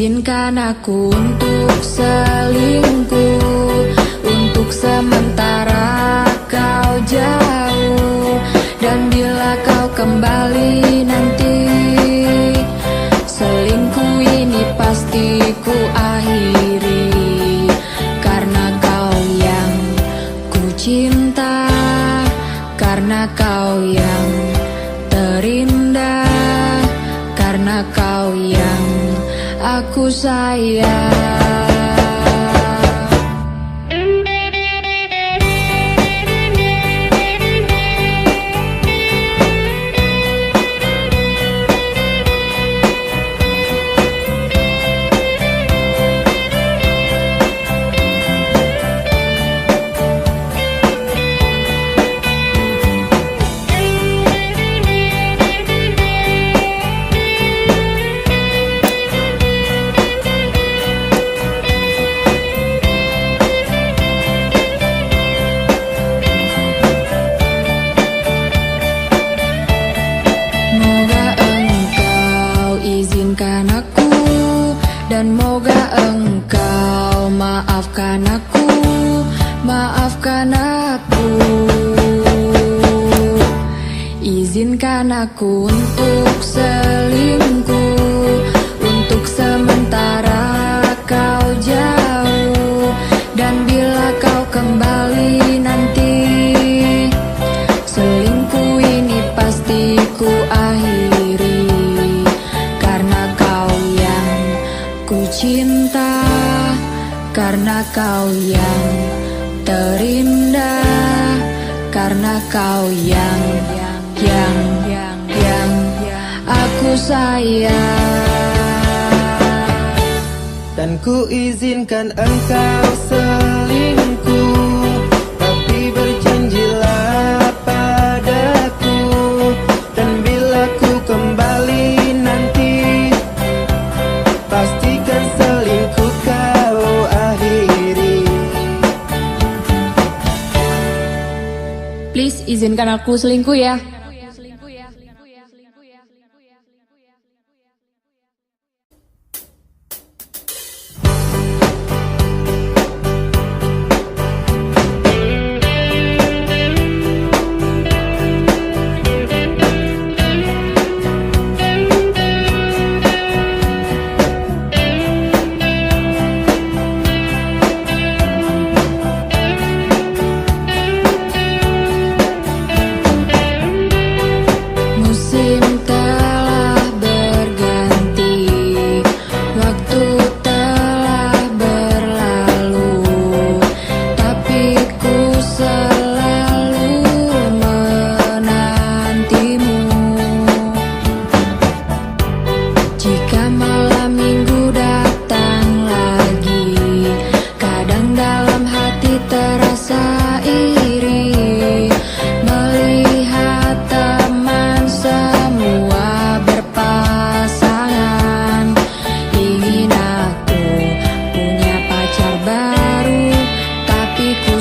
Izinkan aku untuk selingkuh, untuk sementara kau jauh. Dan bila kau kembali nanti, selingkuh ini pasti ku akhiri. Karena kau yang ku cinta, karena kau yang terindah, karena kau yang aku sayang. Dan moga engkau maafkan aku, maafkan aku. Izinkan aku untuk selingkuh, untuk sementara kau jauh. Dan bila kau kembali nanti, selingkuh ini pasti ku akhiri. Ku cinta, karena kau yang terindah, karena kau yang aku sayang. Dan ku izinkan engkau selingkuh, tapi berjanjilah padaku. Dan bila ku kembali nanti, pastikan selingkuh kau akhiri. Please izinkan aku selingkuh ya.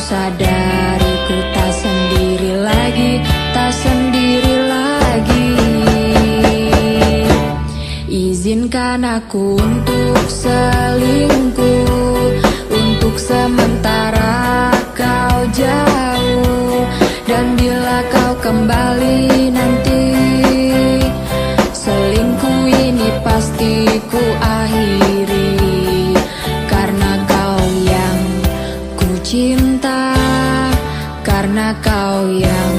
Sadari ku tak sendiri lagi, tak sendiri lagi. Izinkan aku untuk selingkuh, untuk sementara kau jauh. Dan bila kau kembali nanti, selingkuh ini pasti ku akhiri. Karena kau yang ku cinta, karena kau yang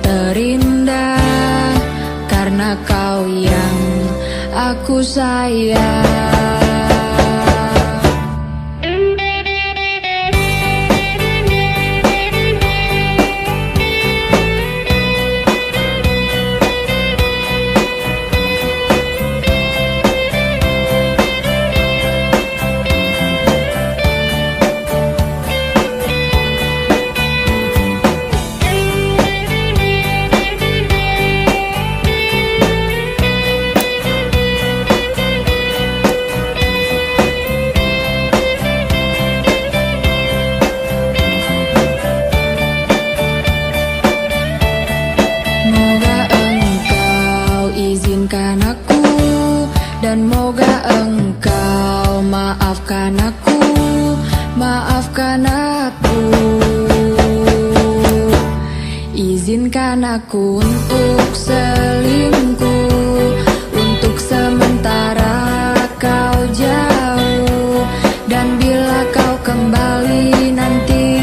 terindah, karena kau yang aku sayang. maafkan aku. Izinkan aku untuk selingkuh, untuk sementara kau jauh, dan bila kau kembali nanti,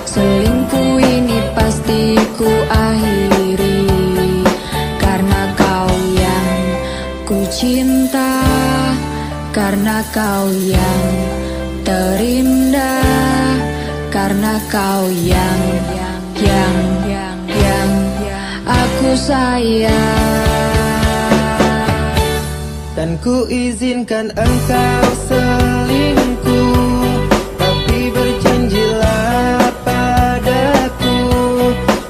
selingkuh ini pasti ku akhiri, karena kau yang ku cinta, karena kau yang terindah, karena kau yang aku sayang. Dan ku izinkan engkau selingkuh, tapi berjanjilah padaku,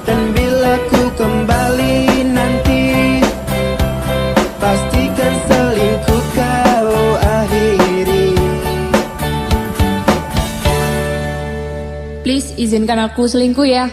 dan bila ku kembali nanti, pastikan selingkuh kau akhiri. Please izinkan aku selingkuh ya.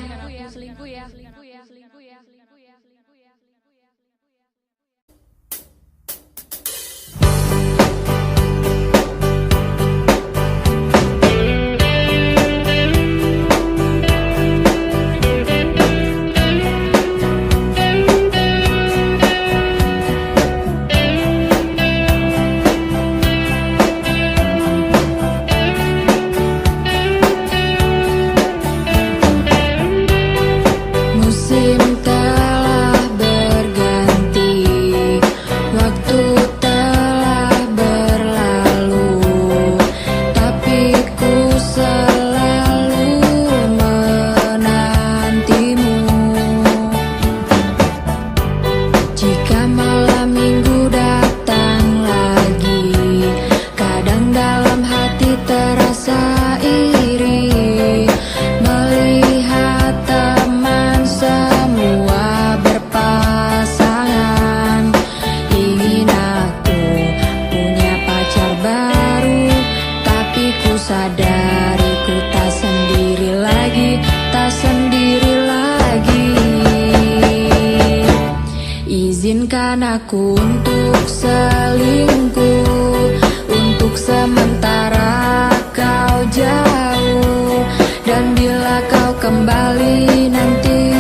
Izinkan aku untuk selingkuh, untuk sementara kau jauh, dan bila kau kembali nanti,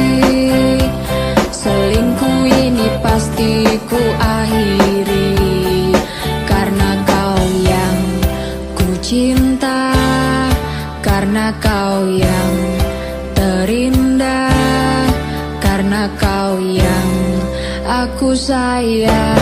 selingkuh ini pasti ku akhiri, karena kau yang ku cinta, karena kau yang terindah, karena kau yang aku sayang.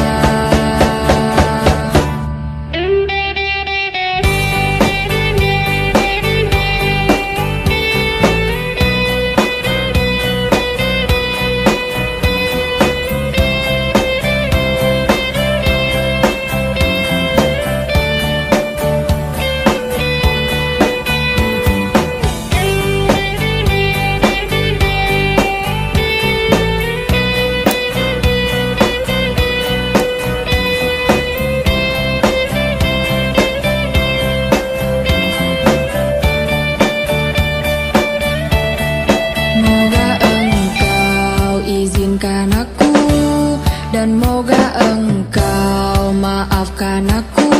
Dan moga engkau maafkan aku,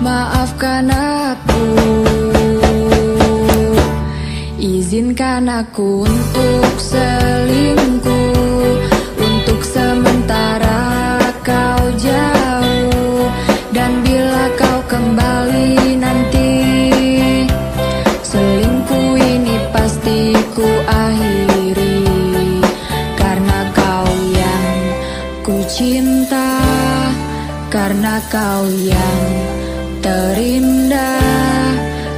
maafkan aku. Izinkan aku untuk selingkuh, untuk sementara kau jauh, dan bila kau kembali nanti, selingkuh ini pasti ku akhiri, karena kau yang ku cinta, karena kau yang terindah,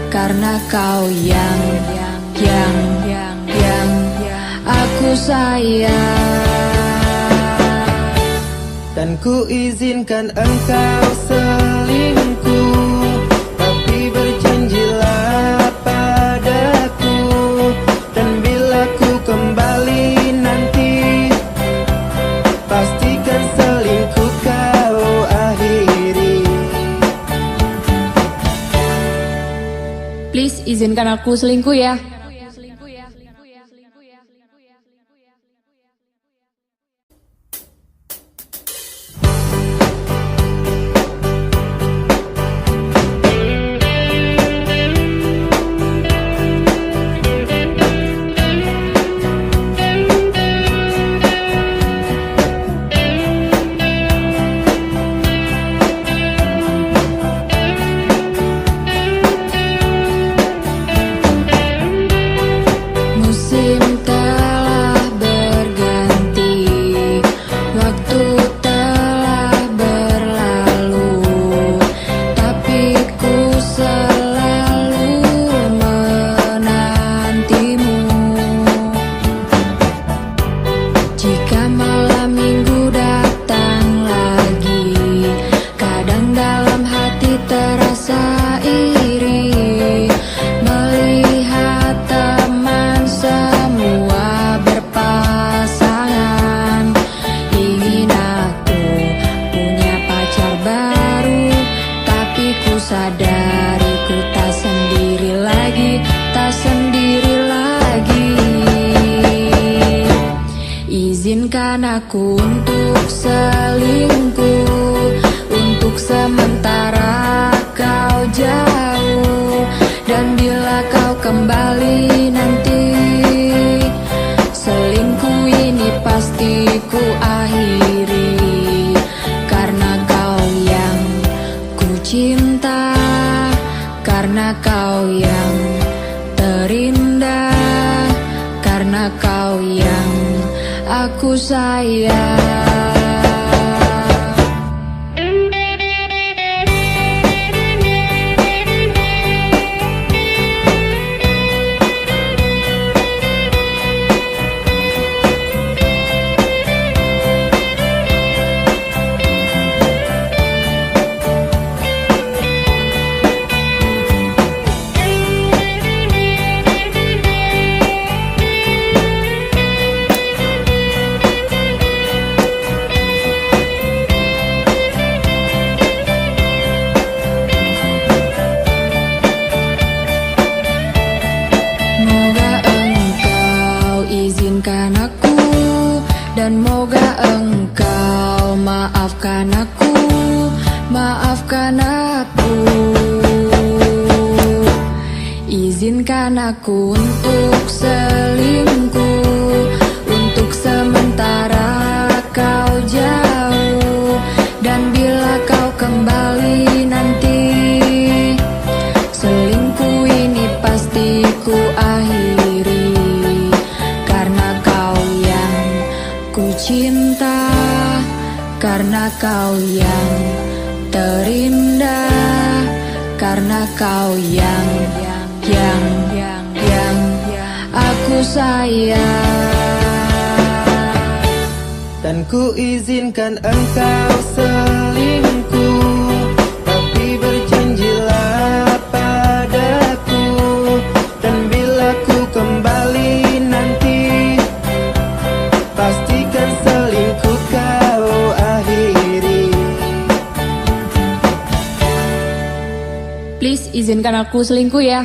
karena kau yang aku sayang. Dan ku izinkan engkau selingkuh, tapi berjanjilah padaku, dan bila ku kembali nanti, pastikan selingkuh kau akhiri. Please izinkan aku selingkuh ya. terasa iri melihat teman semua berpasangan. Ingin aku punya pacar baru, tapi ku sadari ku tak sendiri lagi, tak sendiri lagi. Izinkan aku untuk selingkuh, untuk sementara kau jauh, dan bila kau kembali nanti, selingkuh ini pasti ku akhiri. Karena kau yang ku cinta, karena kau yang terindah, karena kau yang aku sayang. Izinkan aku, dan moga engkau maafkan aku, maafkan aku. Izinkan aku untuk selingkuh, untuk sementara kau jauh, dan bila kau kembali nanti, selingkuh ini pasti ku akhiri. Ku cinta, karena kau yang terindah, karena kau yang aku sayang. Dan ku izinkan engkau selingkuh, tapi berjanjilah padaku, dan bila ku kembali nanti, pastikan selingkuh kau akhiri. Please izinkan aku selingkuh ya.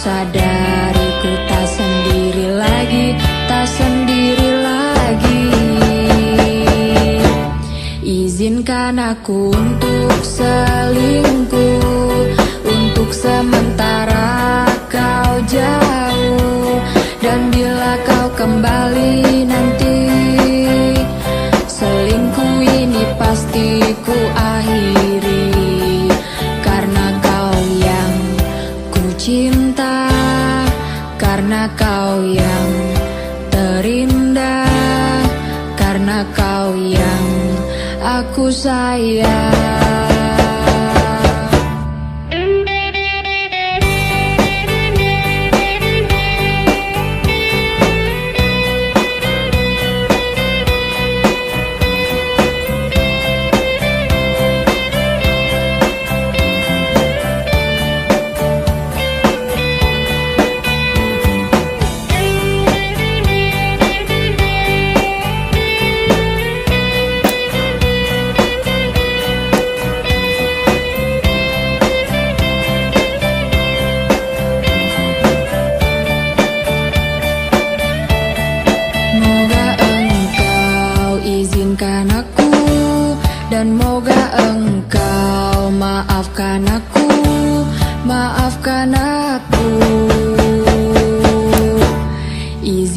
Sadari ku tak sendiri lagi, tak sendiri lagi. Izinkan aku untuk selingkuh, untuk sementara kau jauh, dan bila kau kembali nanti, selingkuh ini pasti ku akhiri. Karena kau yang ku cinta, karena kau yang terindah, karena kau yang aku sayang.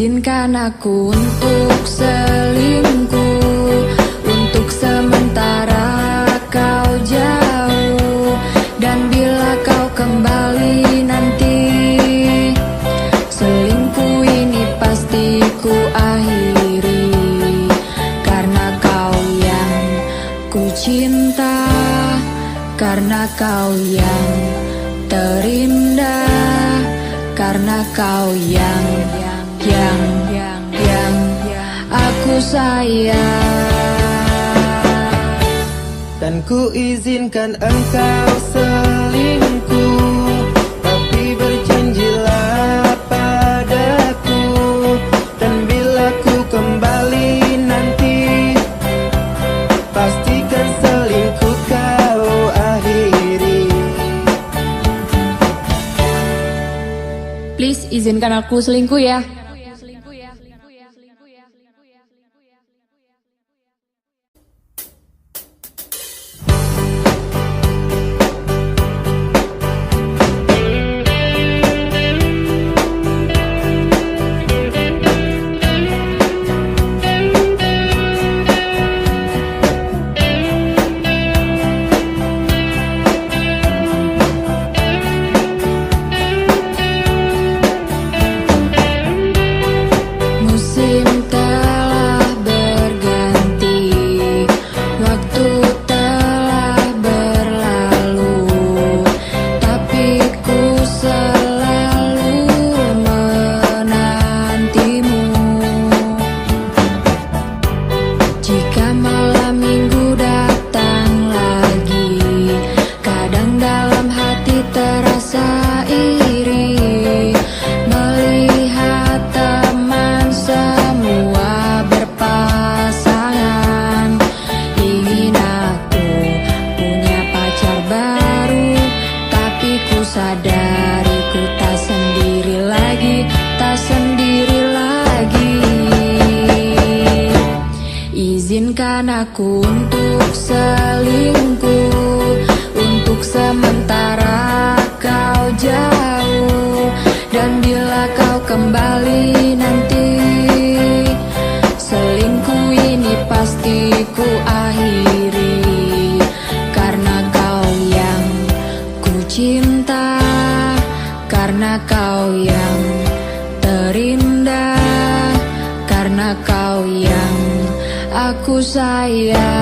Izinkan aku untuk selingkuh, untuk sementara kau jauh, dan bila kau kembali nanti, selingkuh ini pasti ku akhiri, karena kau yang ku cinta, karena kau yang terindah, karena kau yang aku sayang. Dan ku izinkan engkau selingkuh, tapi berjanjilah padaku, dan bila ku kembali nanti, pastikan selingkuh kau akhiri. Please izinkan aku selingkuh ya. Izinkan aku untuk selingkuh, untuk sementara kau jauh, dan bila kau kembali nanti, selingkuh ini pasti ku akhiri, karena kau yang ku cinta, karena kau yang terindah, karena kau yang aku sayang.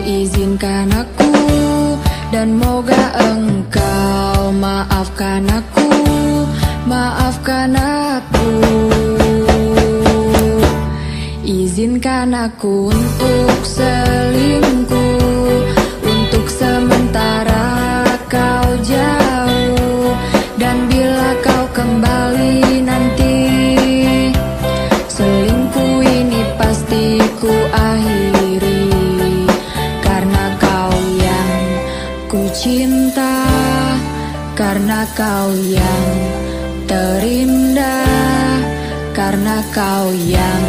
Izinkan aku, dan moga engkau maafkan aku, maafkan aku. Izinkan aku untuk selingkuh, untuk sementara kau jauh, dan bila kau kembali nanti, selingkuh ini pasti ku akhiri, ku cinta, karena kau yang terindah, karena kau yang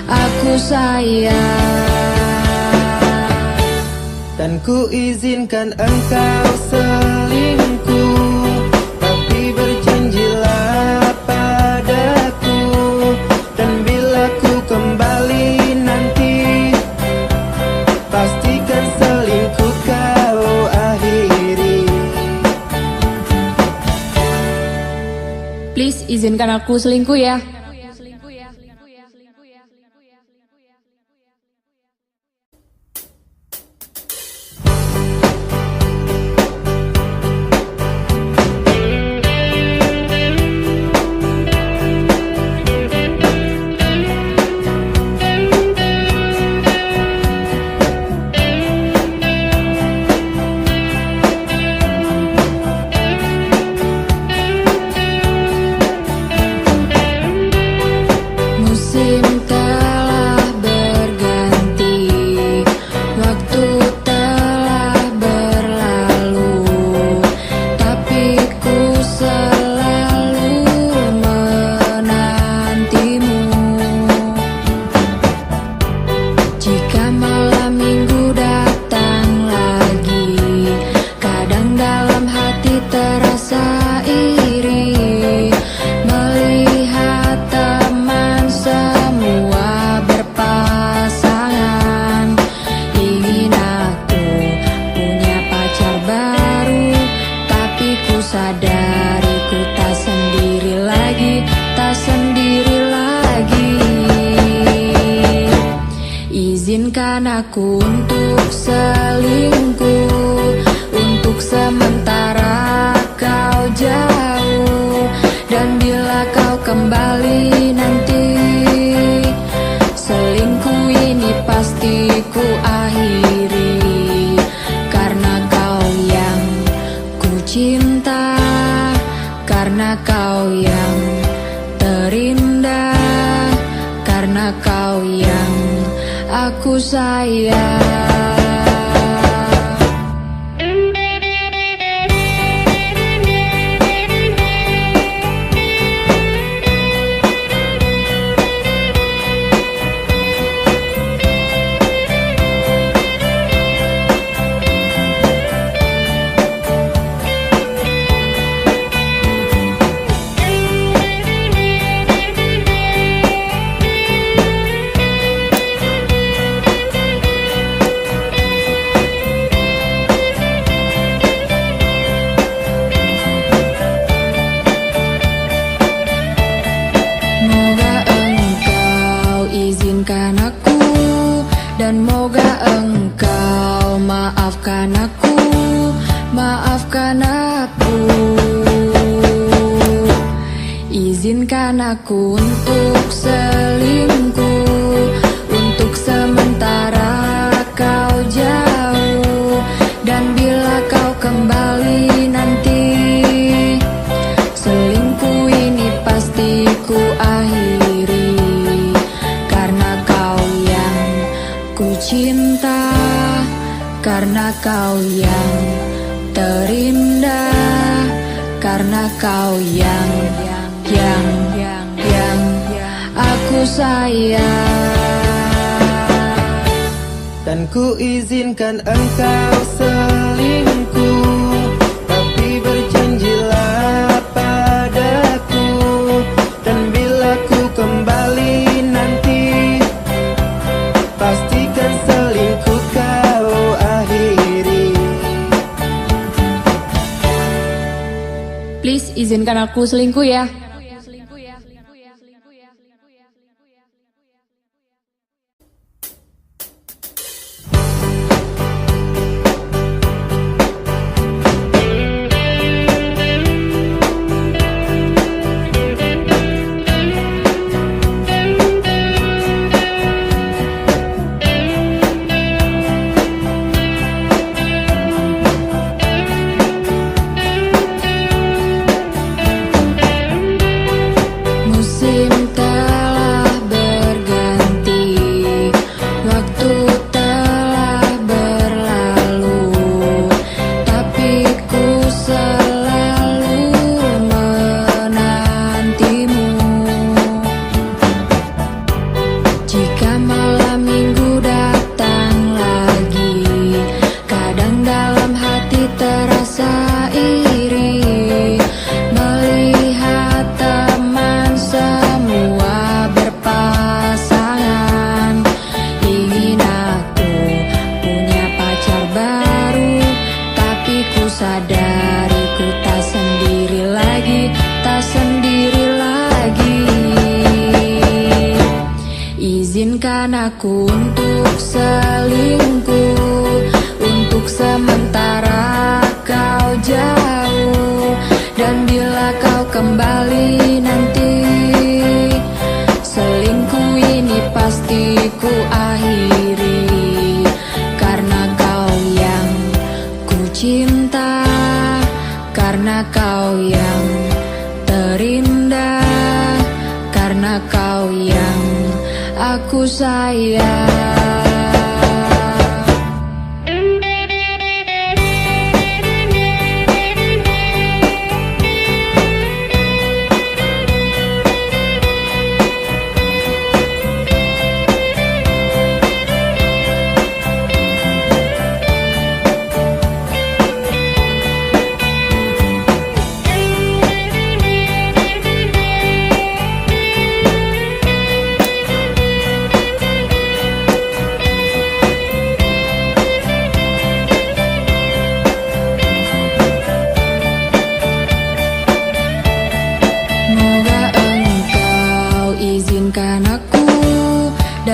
aku sayang. Dan ku izinkan engkau selingkuh, tapi berjanjilah padaku, dan bila ku kembali nanti, pastikan selingkuh kau akhiri. Please izinkan aku selingkuh ya. Izinkan aku untuk selingkuh, untuk sementara kau jauh, dan bila kau kembali nanti, selingkuh ini pasti ku akhiri. Karena kau yang ku cinta, karena kau yang terindah, karena kau yang aku sayang. Izinkan aku, dan moga engkau maafkan aku, maafkan aku. Izinkan aku untuk selingkuh, untuk sementara kau jauh, dan bila kau kembali nanti, selingkuh ini pasti ku akhiri. Cinta, karena kau yang terindah, karena kau yang aku sayang. Dan ku izinkan engkau selingkuh, tapi berjanjilah padaku, dan bila ku kembali nanti, pastikan selingkuh kau akhiri. Please izinkan aku selingkuh ya. Sadari ku tak sendiri lagi, tak sendiri lagi. Izinkan aku untuk selingkuh, untuk sementara kau jauh, dan bila kau kembali nanti, selingkuh ini pasti ku akhiri. Karena kau yang ku cinta, karena kau yang terindah, karena kau yang aku sayang.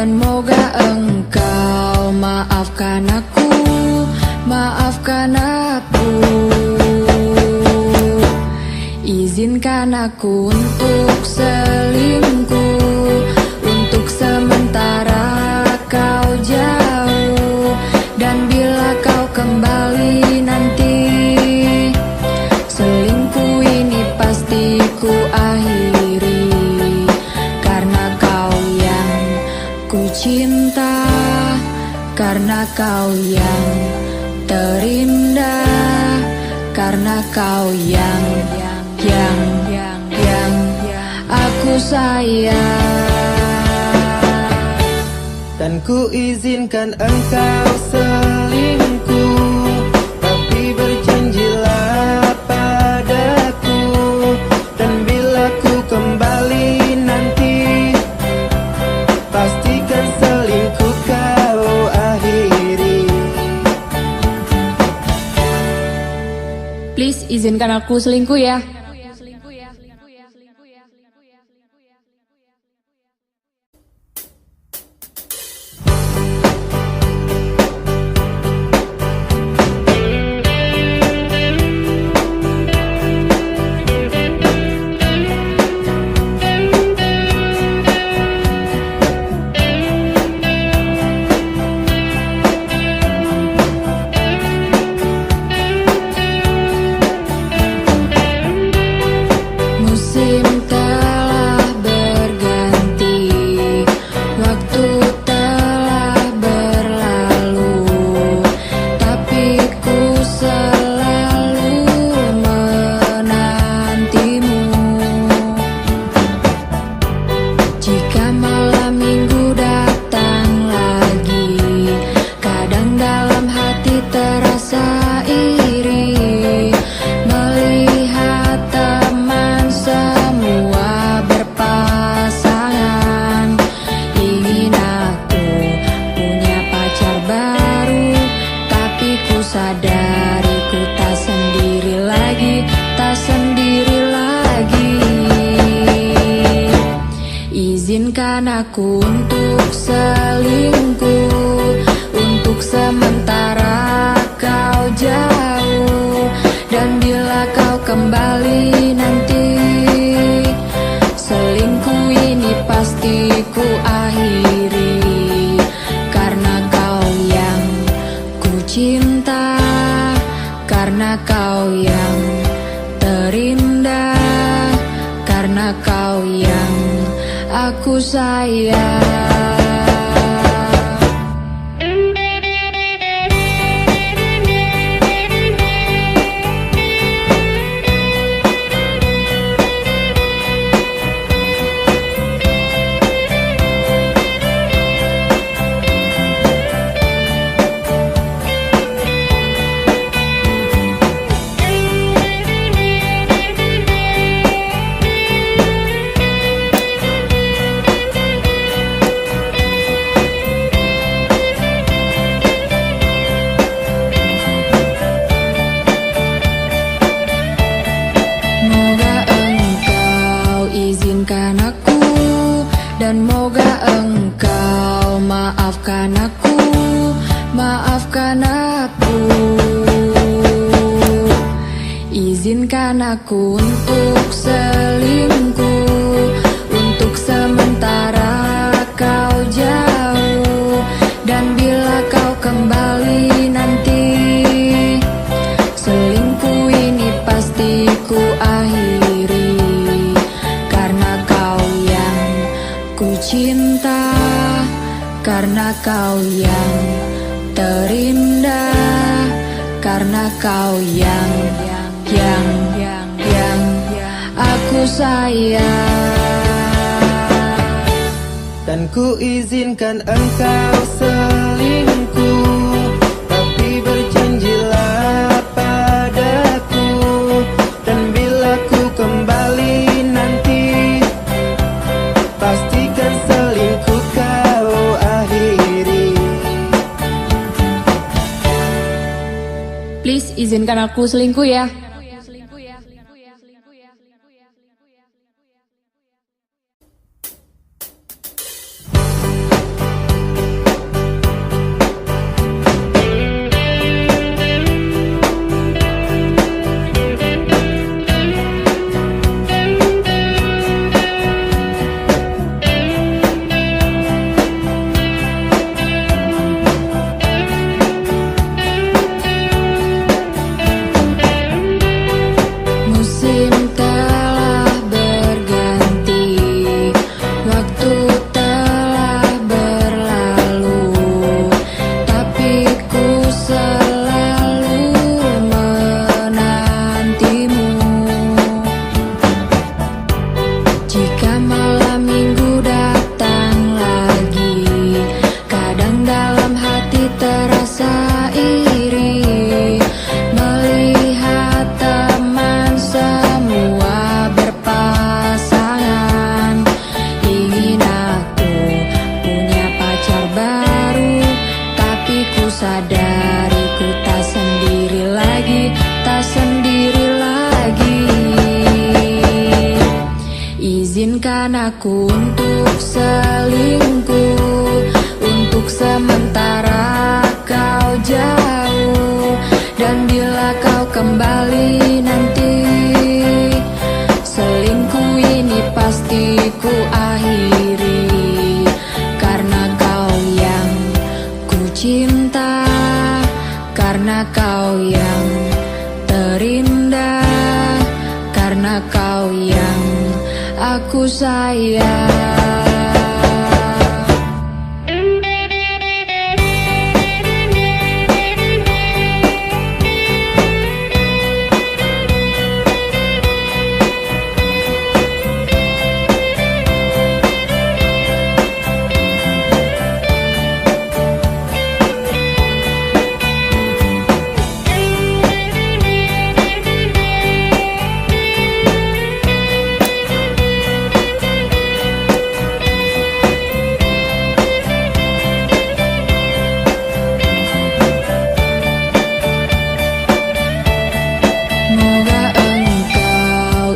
dan moga engkau aku untuk selingkuh. Untuk sementara kau jauh, dan bila kau kembali nanti, selingkuh ini pasti ku akhiri. Karena kau yang ku cinta, karena kau yang terindah, karena kau yang aku sayang. Dan ku izinkan engkau selingkuh, tapi berjanjilah padaku, dan bila ku kembali nanti, pastikan selingkuh kau akhiri. Please izinkan aku selingkuh ya. Izinkan aku untuk selingkuh. Untuk sementara kau jauh, dan bila kau kembali nanti, selingkuh ini pasti ku akhiri. Karena kau yang ku cinta, karena kau yang terindah, karena kau yang aku sayang. Dan moga engkau maafkan aku, maafkan aku. Izinkan aku untuk selingkuh. Untuk sementara kau jauh, dan bila kau kembali nanti, selingkuh ini pasti ku akhiri. Karena kau yang ku cinta, karena kau yang terindah, karena kau yang aku sayang. Dan ku izinkan engkau selingkuh, tapi berjanjilah padaku, dan bila ku kembali nanti, pastikan selingkuh kau akhiri. Please izinkan aku selingkuh ya. aku untuk selingkuh. Untuk sementara kau jauh, dan bila kau kembali nanti, selingkuh ini pasti ku akhiri. Karena kau yang ku cinta, karena kau yang terindah, karena kau yang aku sayang.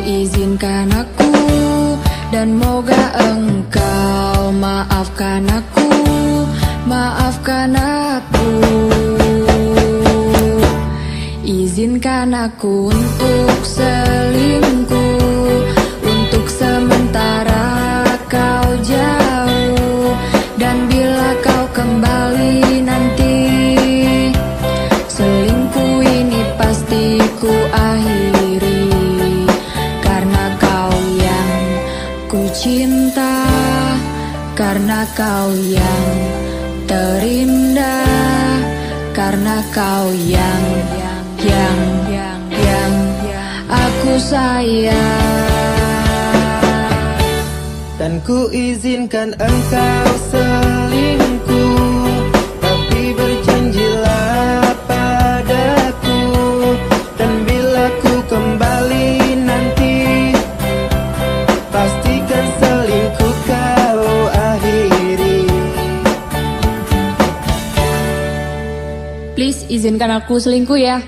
Izinkan aku, dan moga engkau maafkan aku, maafkan aku. Izinkan aku untuk selingkuh. Untuk sementara kau jauh, dan bila kau kembali nanti, selingkuh ini pasti ku akhiri. Ku cinta, karena kau yang terindah, karena kau yang aku sayang. Dan ku izinkan engkau selingkuh, tapi berjanjilah padaku, dan bila ku kembali nanti, pastikan selingkuh kau akhiri. Please izinkan aku selingkuh ya.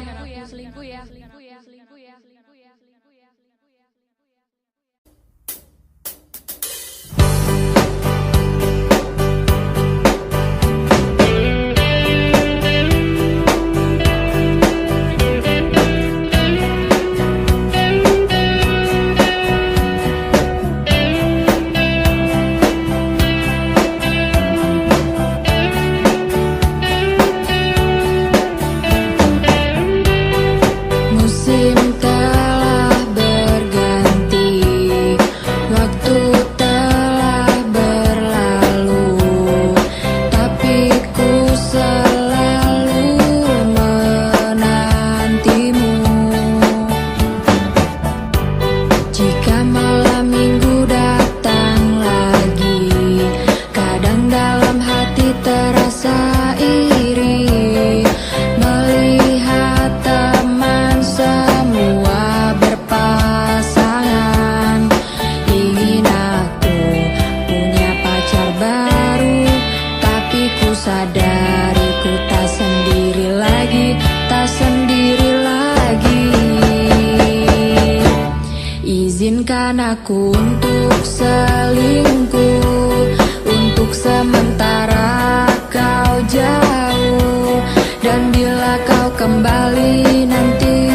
Izinkan aku untuk selingkuh. Untuk sementara kau jauh, dan bila kau kembali nanti,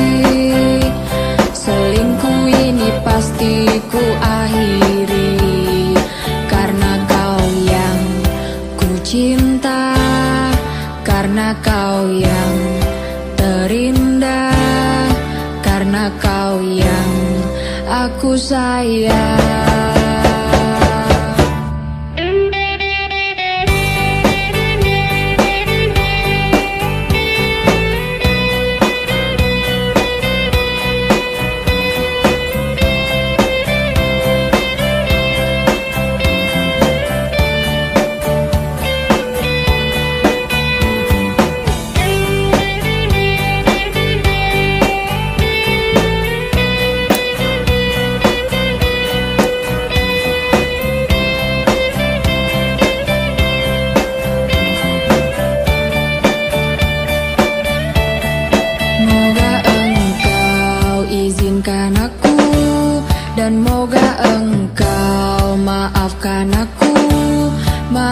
selingkuh ini pasti ku akhiri. Karena kau yang ku cinta, karena kau yang terindah, karena kau yang aku sayang.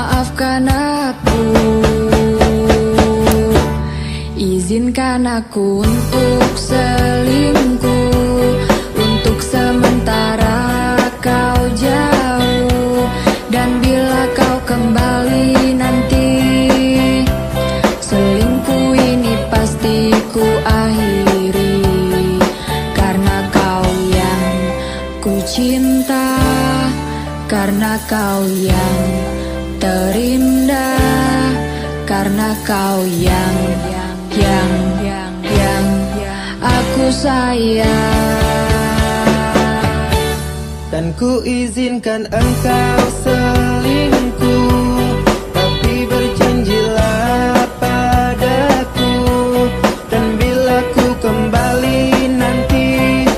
maafkan aku. Izinkan aku untuk selingkuh, untuk sementara kau jauh, dan bila kau kembali nanti, selingkuh ini pasti ku akhiri, karena kau yang ku cinta, karena kau yang terindah, karena kau yang aku sayang. Dan ku izinkan engkau selingkuh, tapi berjanjilah padaku, dan bila ku kembali nanti,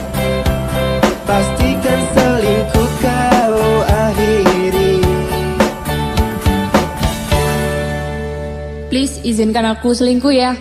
pastikan selingkuh kau akhiri. Please izinkan aku selingkuh ya.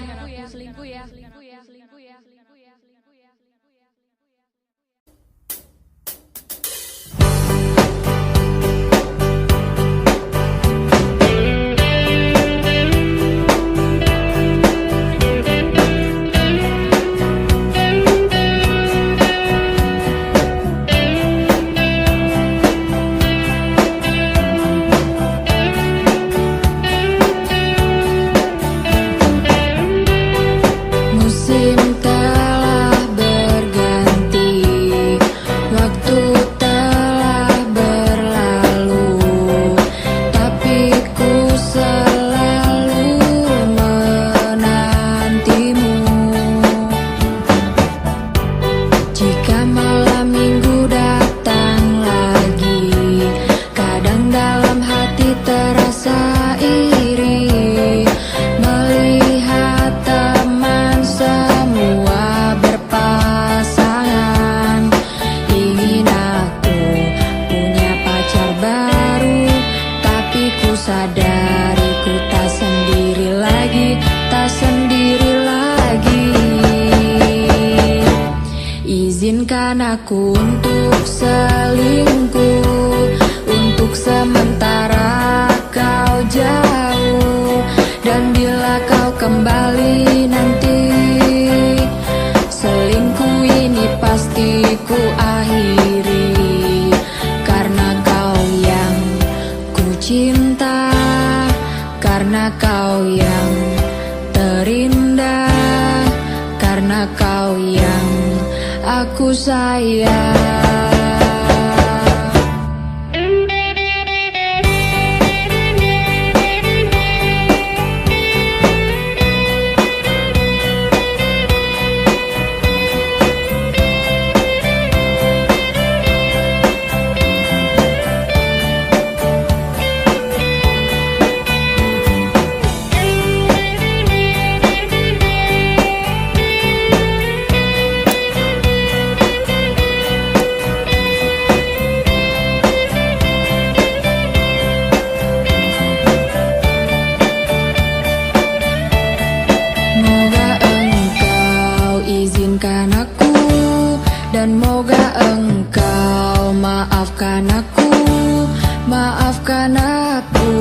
Izinkan aku untuk selingkuh, untuk sementara kau jauh, dan bila kau kembali nanti, selingkuh ini pasti ku akhiri, karena kau yang ku cinta, karena kau yang terindah, karena kau yang aku sayang. Dan moga engkau maafkan aku, maafkan aku.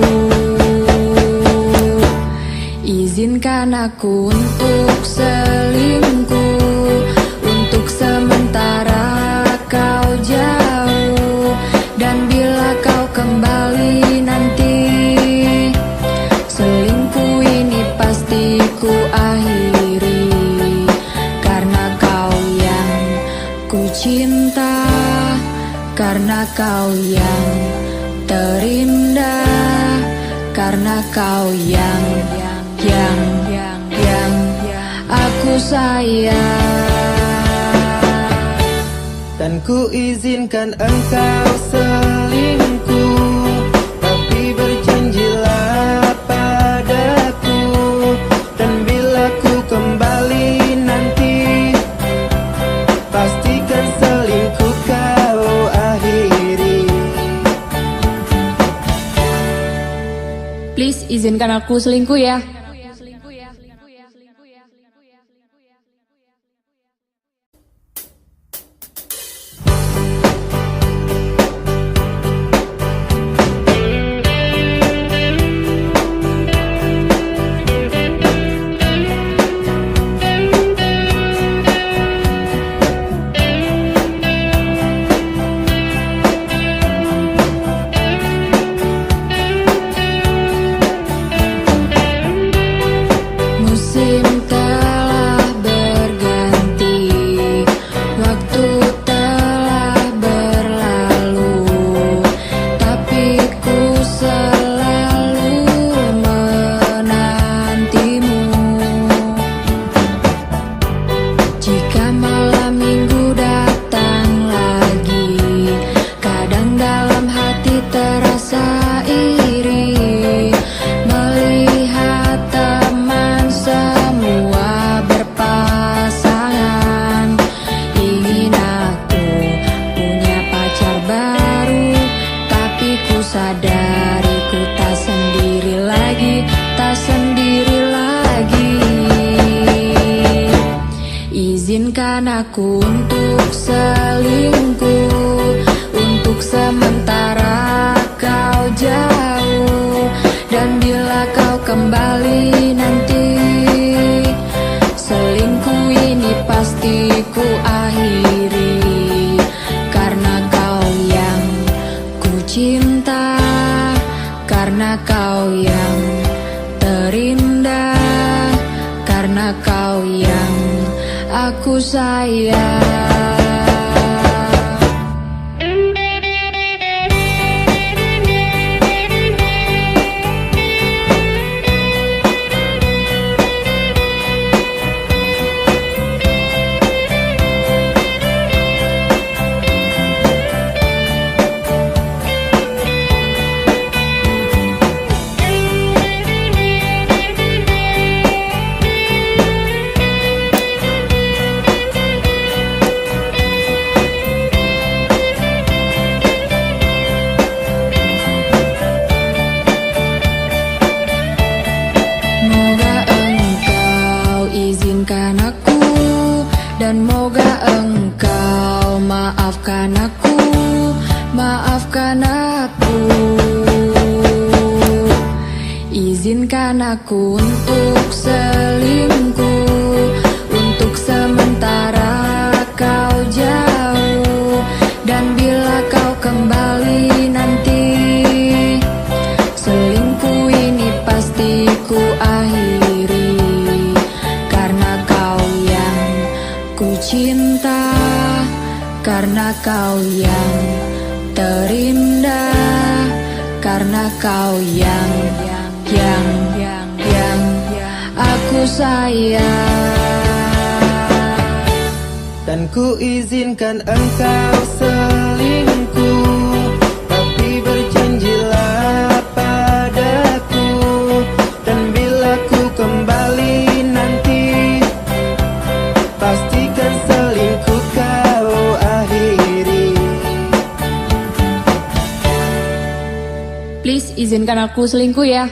Izinkan aku untuk selingkuh, untuk sementara kau jauh, dan bila kau kembali nanti, selingkuh ini pasti ku akhiri, karena kau yang ku cinta, karena kau yang terindah, karena kau yang aku sayang. Dan ku izinkan engkau selingkuh, tapi berjanjilah padaku, dan bila ku kembali nanti, pastikan selingkuh kau akhiri. Please izinkan aku selingkuh ya. sendiri lagi, tak sendiri lagi. Izinkan aku untuk selingkuh, untuk sementara kau jauh. Dan bila kau kembali nanti, selingkuh ini pasti ku akhiri. Karena kau yang ku cinta, karena kau yang terindah, karena kau yang aku sayang. Dan moga engkau maafkan aku, maafkan aku. Izinkan aku untuk selingkuh, untuk sementara kau jauh. Dan bila kau kembali nanti, selingkuh ini pasti ku akhiri. Karena kau yang ku cinta, karena kau yang terindah, karena kau yang aku sayang. Dan ku izinkan engkau selingkuh, tapi berjanjilah padaku. Dan bila ku kembali nanti, pastikan selingkuh kau akhiri. Please izinkan aku selingkuh ya.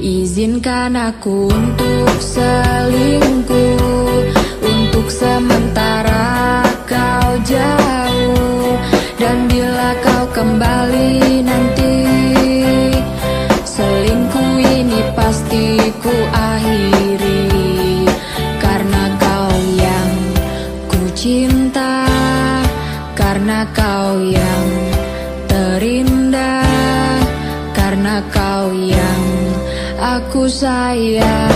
Izinkan aku untuk selingkuh, untuk sementara kau jauh. Dan bila kau kembali nanti, selingkuh ini pasti ku akhiri. Karena kau yang ku cinta, karena kau yang terindah, karena kau yang aku sayang.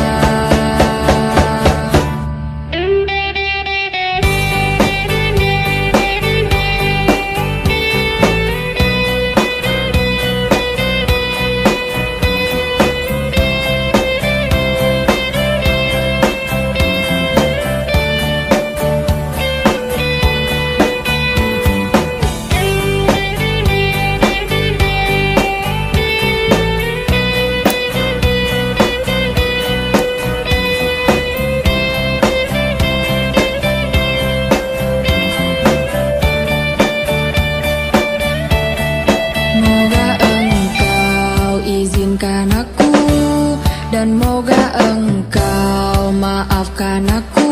dan moga engkau maafkan aku,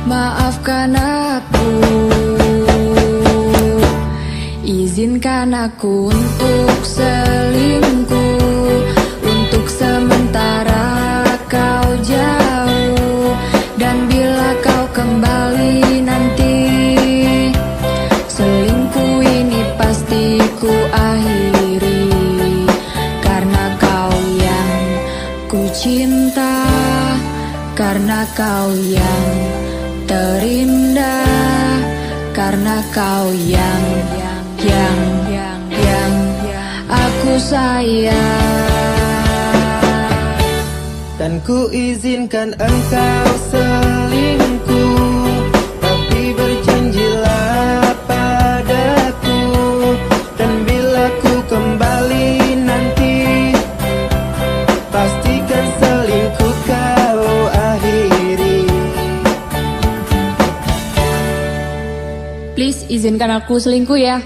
maafkan aku. Izinkan aku untuk selingkuh, untuk sementara kau jauh, dan bila kau kembali nanti, selingkuh ini pasti ku akhiri, karena kau yang ku cinta, karena kau yang terindah, karena kau yang aku sayang. Dan ku izinkan engkau selingkuh, tapi berjanjilah padaku, dan bila ku kembali nanti, pastikan selingkuh kau akhiri. Please izinkan aku selingkuh ya.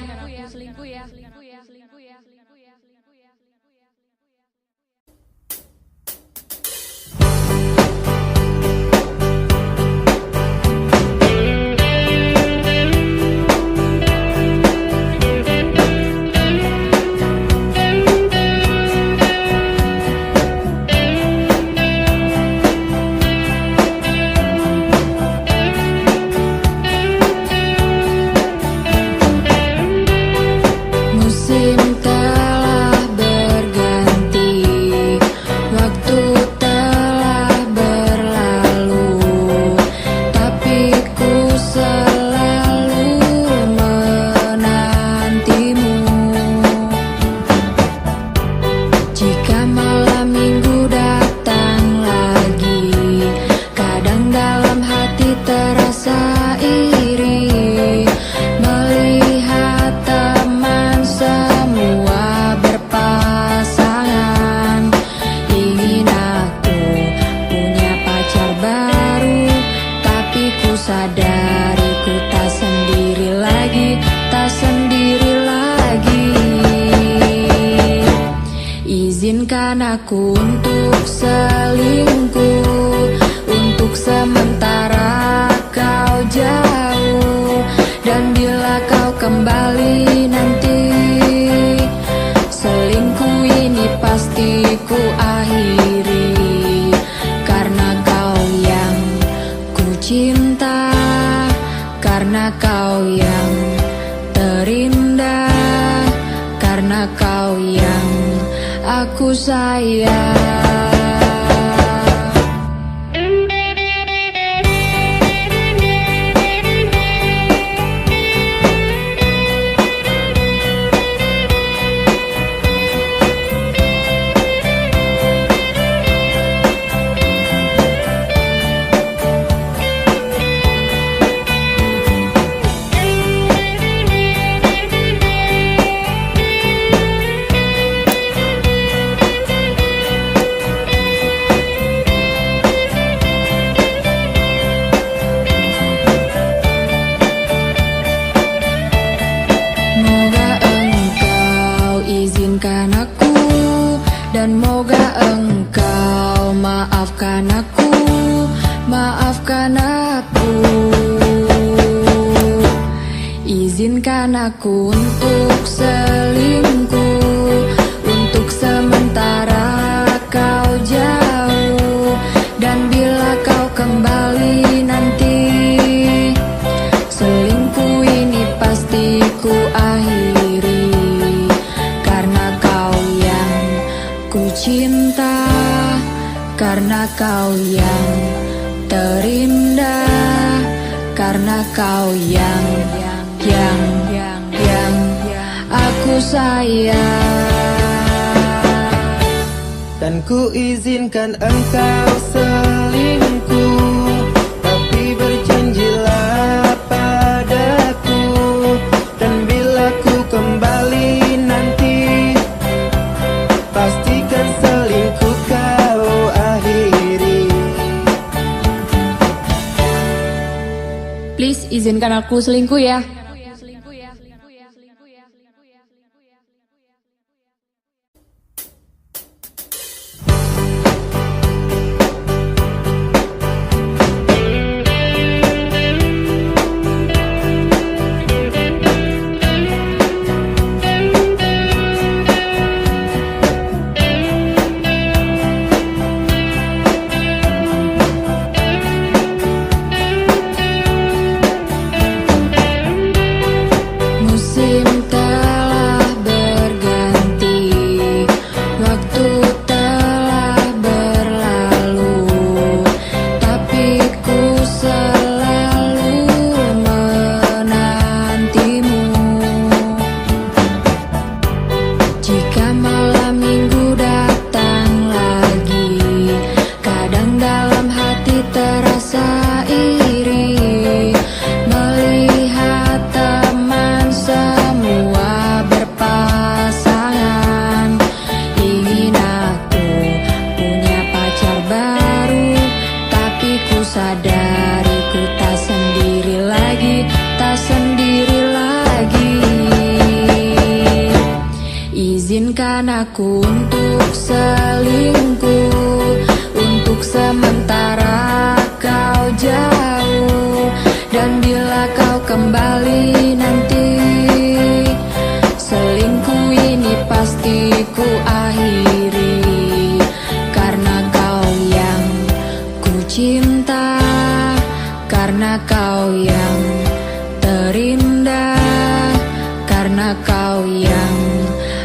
Izinkan aku untuk selingkuh, untuk sementara kau jauh, dan bila kau kembali nanti, selingkuh ini pasti ku akhiri, karena kau yang ku cinta, karena kau yang terindah, karena kau yang aku sayang. Dan moga engkau maafkan aku, maafkan aku. Izinkan aku untuk selingkuh, untuk sementara kau jauh, dan bila kau kembali nanti, selingkuh ini pasti ku akhiri, karena kau yang ku cinta, karena kau yang terindah, karena kau yang aku sayang. Dan ku izinkan engkau selingkuh, tapi berjanjilah padaku, dan bila ku kembali nanti, pastikan selingkuh kau akhiri. Please izinkan aku selingkuh ya. Izinkan aku untuk selingkuh. Untuk sementara kau jauh, dan bila kau kembali nanti, selingkuh ini pasti ku akhiri. Karena kau yang ku cinta, karena kau yang terindah, karena kau yang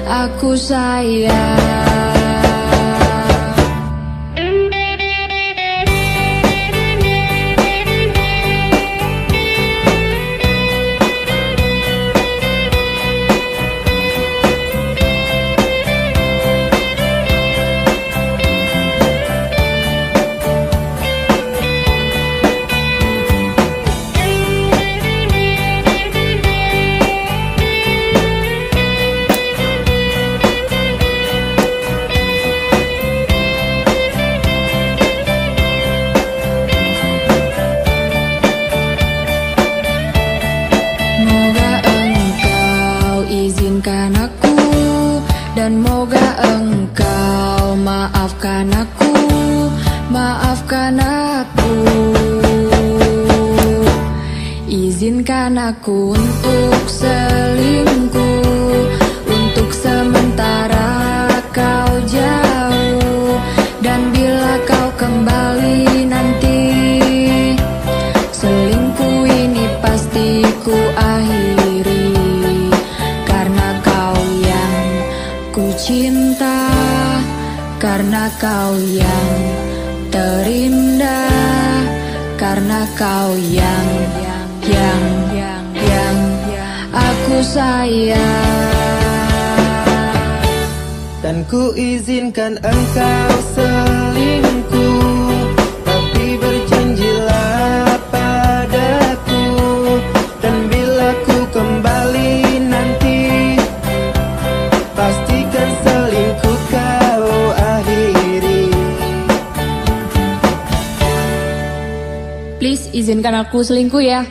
aku sayang. Izinkan aku, dan moga engkau maafkan aku, maafkan aku. Izinkan aku untuk selingkuh. Untuk sementara kau jauh, dan bila kau kembali nanti, selingkuh ini pasti ku akhiri. Ku cinta, karena kau yang terindah, karena kau yang aku sayang. Dan ku izinkan engkau selingkuh, tapi berjanjilah padaku, dan bila ku kembali nanti, pastikan selingkuh kau akhiri. Please izinkan aku selingkuh ya.